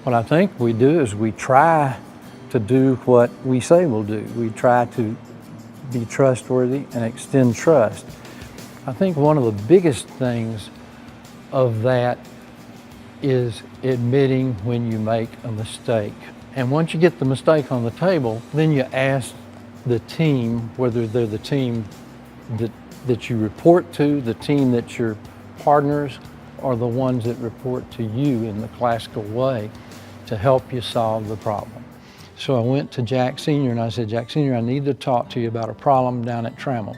What I think we do is we try to do what we say we'll do. We try to be trustworthy and extend trust. I think one of the biggest things of that is admitting when you make a mistake. And once you get the mistake on the table, then you ask the team, whether they're the team that you report to, the team that's your partners, or the ones that report to you in the classical way, to help you solve the problem. So I went to Jack Sr. and I said, Jack Sr., I need to talk to you about a problem down at Trammell.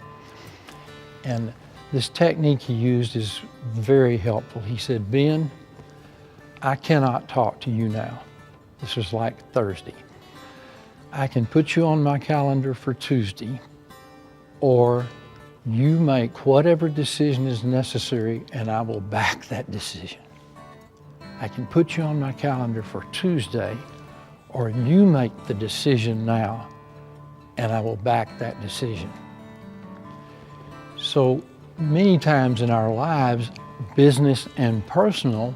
And this technique he used is very helpful. He said, Ben, I cannot talk to you now. This was like Thursday. I can put you on my calendar for Tuesday, or you make whatever decision is necessary and I will back that decision. I can put you on my calendar for Tuesday, or you make the decision now and I will back that decision. So many times in our lives, business and personal,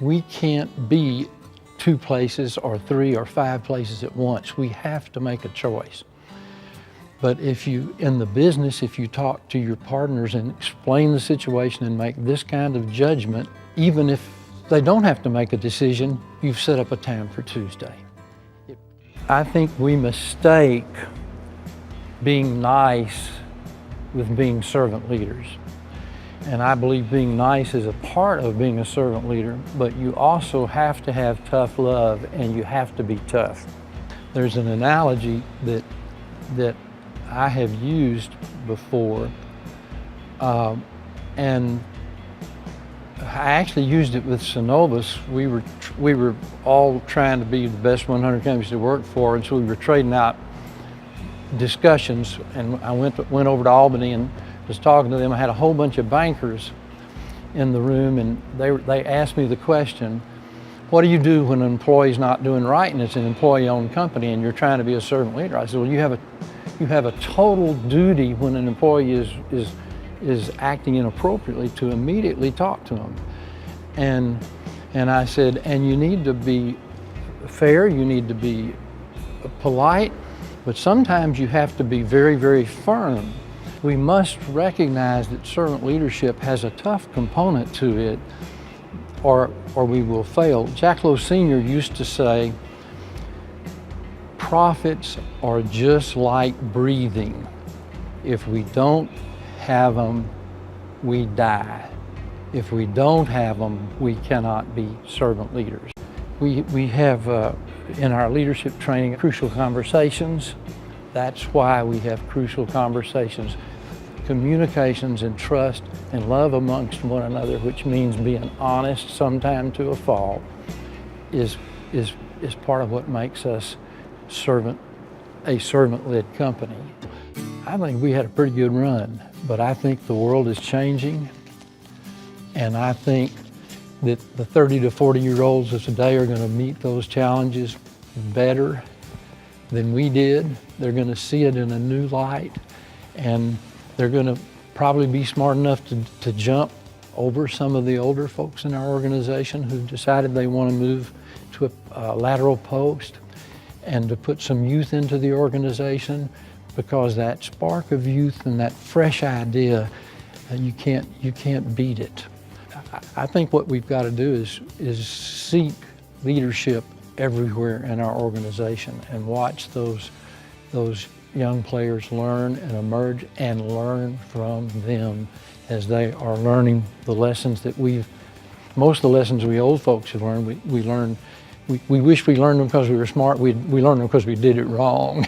we can't be two places or three or five places at once. We have to make a choice. But if you, in the business, if you talk to your partners and explain the situation and make this kind of judgment, even if they don't have to make a decision, you've set up a time for Tuesday. I think we mistake being nice with being servant leaders. And I believe being nice is a part of being a servant leader, but you also have to have tough love and you have to be tough. There's an analogy that I have used before, and I actually used it with Synovus. We were all trying to be the best 100 companies to work for, and so we were trading out discussions. And I went over to Albany and was talking to them. I had a whole bunch of bankers in the room, and they asked me the question, what do you do when an employee's not doing right and it's an employee-owned company and you're trying to be a servant leader? I said, well, you have a total duty when an employee is acting inappropriately to immediately talk to them. And I said, and you need to be fair, you need to be polite, but sometimes you have to be very, very firm. We must recognize that servant leadership has a tough component to it, or we will fail. Jack Lowe Sr. used to say, profits are just like breathing. If we don't have them, we die. If we don't have them, we cannot be servant leaders. We have in our leadership training crucial conversations. That's why we have crucial conversations. Communications and trust and love amongst one another, which means being honest sometime to a fault, is part of what makes us a servant-led company. I think we had a pretty good run, but I think the world is changing, and I think that the 30 to 40-year-olds of today are going to meet those challenges better than we did. They're going to see it in a new light, and they're going to probably be smart enough to jump over some of the older folks in our organization who decided they want to move to a lateral post, and to put some youth into the organization, because that spark of youth and that fresh idea, you can't beat it. I think what we've got to do is seek leadership everywhere in our organization and watch those young players learn and emerge, and learn from them as they are learning the lessons that most of the lessons we old folks have learned, we wish we learned them because we were smart. We learned them because we did it wrong.